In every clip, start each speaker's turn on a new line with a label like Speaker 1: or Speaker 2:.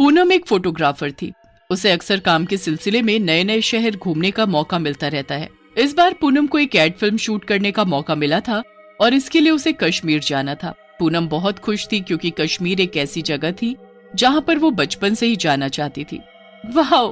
Speaker 1: पूनम एक फोटोग्राफर थी। उसे अक्सर काम के सिलसिले में नए नए शहर घूमने का मौका मिलता रहता है। इस बार पूनम को एक एड फिल्म शूट करने का मौका मिला था और इसके लिए उसे कश्मीर जाना था। पूनम बहुत खुश थी क्योंकि कश्मीर एक ऐसी जगह थी जहाँ पर वो बचपन से ही जाना चाहती थी। वाह,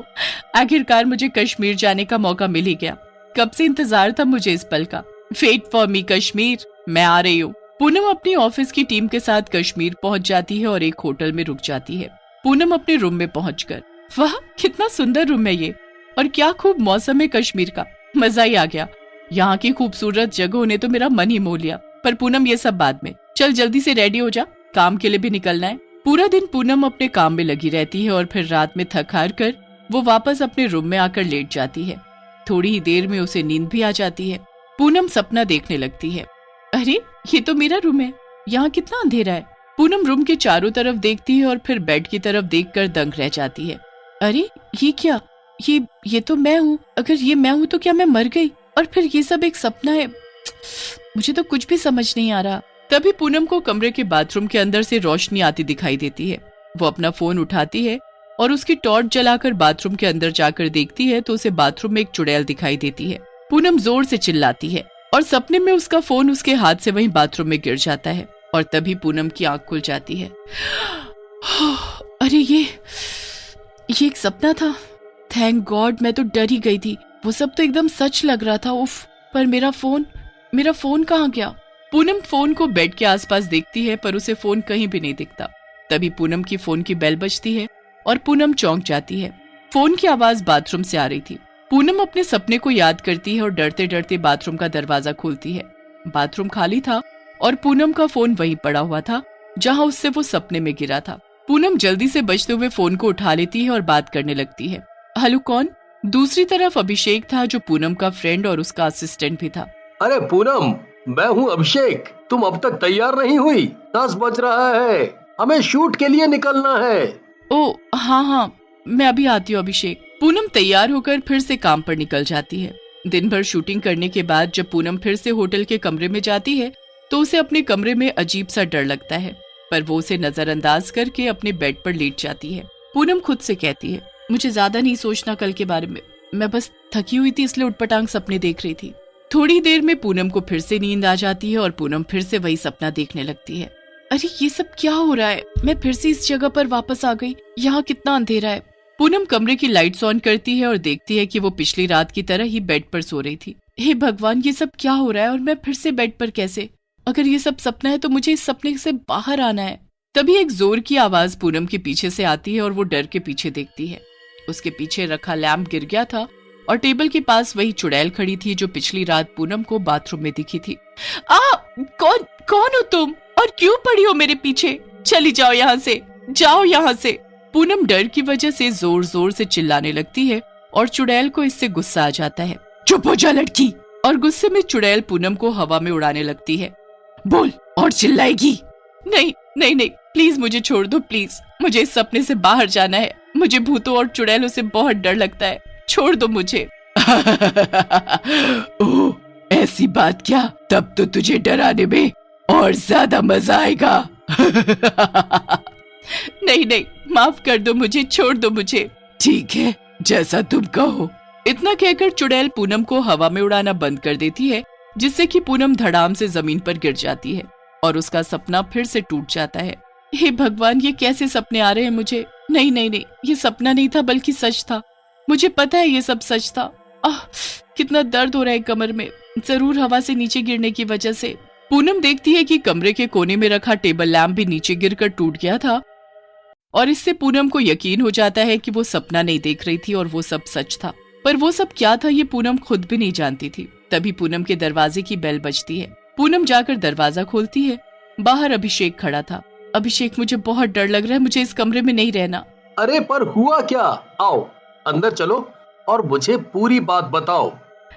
Speaker 1: आखिरकार मुझे कश्मीर जाने का मौका मिल ही गया। कब से इंतजार था मुझे इस पल का। वेट फॉर मी कश्मीर, मैं आ रही हूँ। पूनम अपनी ऑफिस की टीम के साथ कश्मीर पहुंच जाती है और एक होटल में रुक जाती है। पूनम अपने रूम में पहुंचकर, वाह कितना सुंदर रूम है ये, और क्या खूब मौसम है कश्मीर का, मजा ही आ गया। यहाँ की खूबसूरत जगहों ने तो मेरा मन ही मोह लिया। पर पूनम ये सब बाद में, चल जल्दी से रेडी हो जा, काम के लिए भी निकलना है। पूरा दिन पूनम अपने काम में लगी रहती है और फिर रात में थक हार कर वो वापस अपने रूम में आकर लेट जाती है। थोड़ी ही देर में उसे नींद भी आ जाती है। पूनम सपना देखने लगती है। अरे ये तो मेरा रूम है, यहाँ कितना अंधेरा है। पूनम रूम के चारों तरफ देखती है और फिर बेड की तरफ देखकर दंग रह जाती है। अरे ये क्या, ये तो मैं हूँ। अगर ये मैं हूँ तो क्या मैं मर गई और फिर ये सब एक सपना है? मुझे तो कुछ भी समझ नहीं आ रहा। तभी पूनम को कमरे के बाथरूम के अंदर से रोशनी आती दिखाई देती है। वो अपना फोन उठाती है और उसकी टॉर्च जलाकर बाथरूम के अंदर जाकर देखती है तो उसे बाथरूम में एक चुड़ैल दिखाई देती है। पूनम जोर से चिल्लाती है और सपने में उसका फोन उसके हाथ से वहीं बाथरूम में गिर जाता है और तभी पूनम की आंख खुल जाती है। अरे ये एक सपना था। थैंक गॉड, मैं तो डर ही गई थी। वो सब तो एकदम सच लग रहा था। उफ, पर मेरा फोन कहाँ गया? पूनम फोन को बेड के आसपास देखती है पर उसे फोन कहीं भी नहीं दिखता। तभी पूनम की फोन की बेल बजती है और पूनम चौंक जाती है। फोन की आवाज बाथरूम से आ रही थी। पूनम अपने सपने को याद करती है और डरते डरते बाथरूम का दरवाजा खोलती है। बाथरूम खाली था और पूनम का फोन वहीं पड़ा हुआ था जहां उससे वो सपने में गिरा था। पूनम जल्दी से बजते हुए फोन को उठा लेती है और बात करने लगती है। हेलो, कौन? दूसरी तरफ अभिषेक था जो पूनम का फ्रेंड और उसका असिस्टेंट भी था।
Speaker 2: अरे पूनम, मैं हूँ अभिषेक। तुम अब तक तैयार नहीं हुई? 10 बज रहा है, हमें शूट के लिए निकलना है।
Speaker 1: ओ हाँ, मैं अभी आती हूँ अभिषेक। पूनम तैयार होकर फिर से काम पर निकल जाती है। दिन भर शूटिंग करने के बाद जब पूनम फिर से होटल के कमरे में जाती है तो उसे अपने कमरे में अजीब सा डर लगता है, पर वो उसे नजरअंदाज करके अपने बेड पर लेट जाती है। पूनम खुद से कहती है, मुझे ज्यादा नहीं सोचना कल के बारे में, मैं बस थकी हुई थी इसलिए उटपटांग सपने देख रही थी। थोड़ी देर में पूनम को फिर से नींद आ जाती है और पूनम फिर से वही सपना देखने लगती है। अरे ये सब क्या हो रहा है? मैं फिर से इस जगह पर वापस आ गई। यहाँ कितना अंधेरा है। पूनम कमरे की लाइट्स ऑन करती है और देखती है कि वो पिछली रात की तरह ही बेड पर सो रही थी। हे भगवान, ये सब क्या हो रहा है और मैं फिर से बेड पर कैसे? अगर ये सब सपना है तो मुझे इस सपने से बाहर आना है। तभी एक जोर की आवाज पूनम के पीछे से आती है और वो डर के पीछे देखती है। उसके पीछे रखा लैंप गिर गया था और टेबल के पास वही चुड़ैल खड़ी थी जो पिछली रात पूनम को बाथरूम में दिखी थी। कौन हो तुम और क्यों पड़ी हो मेरे पीछे? चली जाओ यहाँ से, जाओ यहाँ से। पूनम डर की वजह से जोर जोर से चिल्लाने लगती है और चुड़ैल को इससे गुस्सा आ जाता है। चुप हो जा लड़की। और गुस्से में चुड़ैल पूनम को हवा में उड़ाने लगती है। बोल और चिल्लाएगी? नहीं, प्लीज मुझे छोड़ दो, प्लीज। मुझे इस सपने से बाहर जाना है। मुझे भूतों और चुड़ैलों से बहुत डर लगता है, छोड़ दो मुझे। ओह, ऐसी बात क्या? तब तो तुझे डराने में और ज्यादा मजा आएगा। नहीं, माफ कर दो मुझे, छोड़ दो मुझे। ठीक है, जैसा तुम कहो। इतना कहकर चुड़ैल पूनम को हवा में उड़ाना बंद कर देती है, जिससे कि पूनम धड़ाम से जमीन पर गिर जाती है और उसका सपना फिर से टूट जाता है। हे भगवान, ये कैसे सपने आ रहे हैं मुझे? नहीं, ये सपना नहीं था बल्कि सच था। मुझे पता है ये सब सच था। कितना दर्द हो रहा है कमर में, जरूर हवा से नीचे गिरने की वजह से। पूनम देखती है कि कमरे के कोने में रखा टेबल लैंप भी नीचे गिरकर टूट गया था और इससे पूनम को यकीन हो जाता है कि वो सपना नहीं देख रही थी और वो सब सच था। पर वो सब क्या था ये पूनम खुद भी नहीं जानती थी। तभी पूनम के दरवाजे की बेल बजती है। पूनम जाकर दरवाजा खोलती है। बाहर अभिषेक खड़ा था। अभिषेक, मुझे बहुत डर लग रहा है, मुझे इस कमरे में नहीं रहना।
Speaker 2: अरे पर हुआ क्या? आओ अंदर चलो और मुझे पूरी बात बताओ।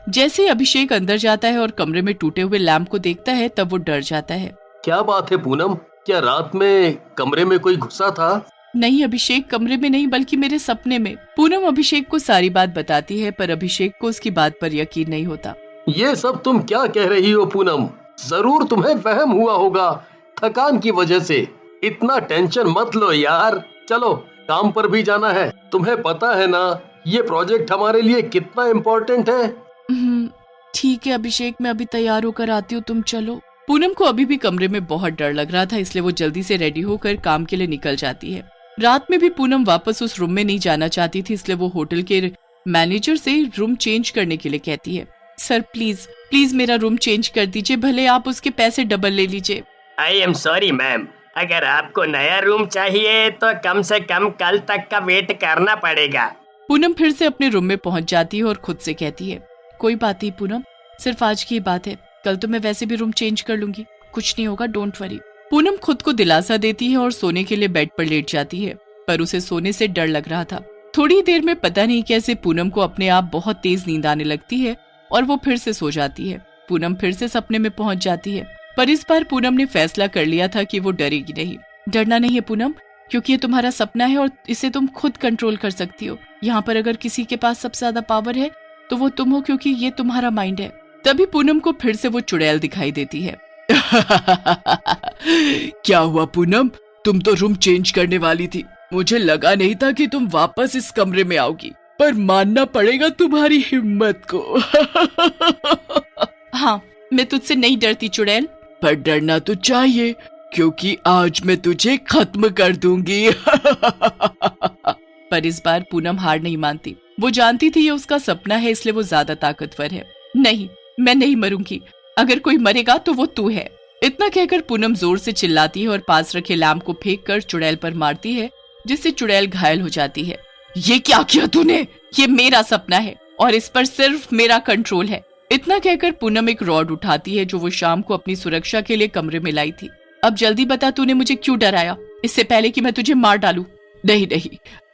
Speaker 1: जैसे अभिषेक अंदर जाता है और कमरे में टूटे हुए लैंप को देखता है तब वो डर जाता है।
Speaker 2: क्या बात है पूनम, क्या रात में कमरे में कोई घुसा था?
Speaker 1: नहीं अभिषेक, कमरे में नहीं बल्कि मेरे सपने में। पूनम अभिषेक को सारी बात बताती है पर अभिषेक को उसकी बात पर यकीन नहीं होता।
Speaker 2: ये सब तुम क्या कह रही हो पूनम? जरूर तुम्हें वहम हुआ होगा थकान की वजह से। इतना टेंशन मत लो यार। चलो काम पर भी जाना है। तुम्हें पता है ना ये प्रोजेक्ट हमारे लिए कितना इम्पोर्टेंट है।
Speaker 1: ठीक है अभिषेक, मैं अभी तैयार होकर आती हूँ, तुम चलो। पूनम को अभी भी कमरे में बहुत डर लग रहा था, इसलिए वो जल्दी से रेडी होकर काम के लिए निकल जाती है। रात में भी पूनम वापस उस रूम में नहीं जाना चाहती थी, इसलिए वो होटल के मैनेजर से रूम चेंज करने के लिए कहती है। सर प्लीज प्लीज मेरा रूम चेंज कर दीजिए, भले आप उसके पैसे डबल ले लीजिए।
Speaker 3: आई एम सॉरी मैम, अगर आपको नया रूम चाहिए तो कम से कम कल तक का वेट करना पड़ेगा।
Speaker 1: पूनम फिर से अपने रूम में पहुंच जाती है और खुद से कहती है, कोई बात नहीं पूनम, सिर्फ आज की बात है, कल तो मैं वैसे भी रूम चेंज कर लूंगी, कुछ नहीं होगा, डोंट वरी। पूनम खुद को दिलासा देती है और सोने के लिए बेड पर लेट जाती है, पर उसे सोने से डर लग रहा था। थोड़ी देर में पता नहीं कैसे पूनम को अपने आप बहुत तेज नींद आने लगती है और वो फिर से सो जाती है। पूनम फिर से सपने में पहुंच जाती है, पर इस बार पूनम ने फैसला कर लिया था कि वो डरेगी नहीं। डरना नहीं है पूनम, क्योंकि ये तुम्हारा सपना है और इसे तुम खुद कंट्रोल कर सकती हो। यहाँ पर अगर किसी के पास सबसे ज्यादा पावर है तो वो तुम हो, क्योंकि ये तुम्हारा माइंड है। तभी पूनम को फिर से वो चुड़ैल दिखाई देती है। क्या हुआ पूनम, तुम तो रूम चेंज करने वाली थी, मुझे लगा नहीं था कि तुम वापस इस कमरे में आओगी, पर मानना पड़ेगा तुम्हारी हिम्मत को। हाँ, मैं तुझसे नहीं डरती चुड़ैल, पर डरना तो चाहिए, क्योंकि आज मैं तुझे खत्म कर दूंगी। पर इस बार पूनम हार नहीं मानती। वो जानती थी ये उसका सपना है, इसलिए वो ज्यादा ताकतवर है। नहीं, मैं नहीं मरूंगी, अगर कोई मरेगा तो वो तू है। इतना कहकर पूनम जोर से चिल्लाती है और पास रखे लैम्प को फेंक कर चुड़ैल पर मारती है, जिससे चुड़ैल घायल हो जाती है। ये क्या किया तूने? ये मेरा सपना है और इस पर सिर्फ मेरा कंट्रोल है। इतना कहकर पूनम एक रॉड उठाती है जो वो शाम को अपनी सुरक्षा के लिए कमरे में लाई थी। अब जल्दी बता, तूने मुझे क्यों डराया, इससे पहले कि मैं तुझे मार डालूं? नहीं,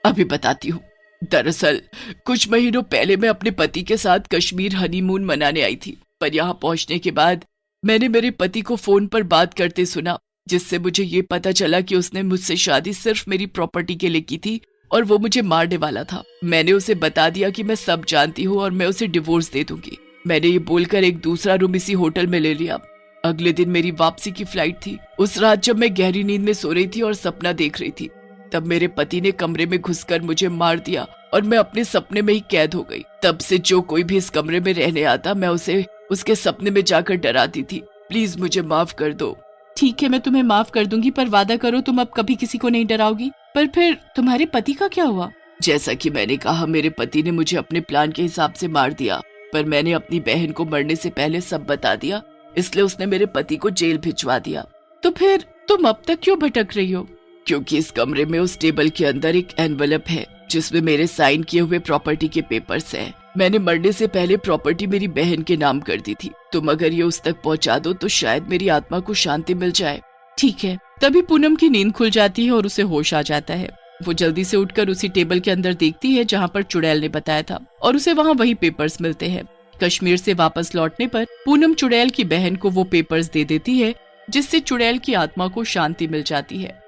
Speaker 1: अभी बताती हूँ। दरअसल कुछ महीनों पहले मैं अपने पति के साथ कश्मीर हनीमून मनाने आई थी, पर यहाँ पहुंचने के बाद मैंने मेरे पति को फोन पर बात करते सुना, जिससे मुझे ये पता चला कि उसने मुझसे शादी सिर्फ मेरी प्रॉपर्टी के लिए की थी और वो मुझे मारने वाला था। मैंने उसे बता दिया कि मैं सब जानती हूँ और मैं उसे डिवोर्स दे दूंगी। मैंने ये बोलकर एक दूसरा रूम इसी होटल में ले लिया। अगले दिन मेरी वापसी की फ्लाइट थी। उस रात जब मैं गहरी नींद में सो रही थी और सपना देख रही थी, तब मेरे पति ने कमरे में घुसकर मुझे मार दिया और मैं अपने सपने में ही कैद हो गई। तब से जो कोई भी इस कमरे में रहने आता, मैं उसे उसके सपने में जाकर डराती थी। प्लीज मुझे माफ कर दो। ठीक है, मैं तुम्हें माफ कर दूंगी, पर वादा करो तुम अब कभी किसी को नहीं डराओगी। पर फिर तुम्हारे पति का क्या हुआ? जैसा कि मैंने कहा, मेरे पति ने मुझे अपने प्लान के हिसाब से मार दिया, पर मैंने अपनी बहन को मरने से पहले सब बता दिया, इसलिए उसने मेरे पति को जेल भिजवा दिया। तो फिर तुम अब तक क्यों भटक रही हो? क्योंकि इस कमरे में उस टेबल के अंदर एक एनवलप है जिसमें मेरे साइन किए हुए प्रॉपर्टी के पेपर्स हैं। मैंने मरने से पहले प्रॉपर्टी मेरी बहन के नाम कर दी थी। तुम अगर ये उस तक पहुंचा दो तो शायद मेरी आत्मा को शांति मिल जाए। ठीक है। तभी पूनम की नींद खुल जाती है और उसे होश आ जाता है। वो जल्दी से उठकर उसी टेबल के अंदर देखती है जहाँ पर चुड़ैल ने बताया था, और उसे वहाँ वही पेपर्स मिलते हैं। कश्मीर से वापस लौटने पर पूनम चुड़ैल की बहन को वो पेपर्स दे देती है, जिससे चुड़ैल की आत्मा को शांति मिल जाती है।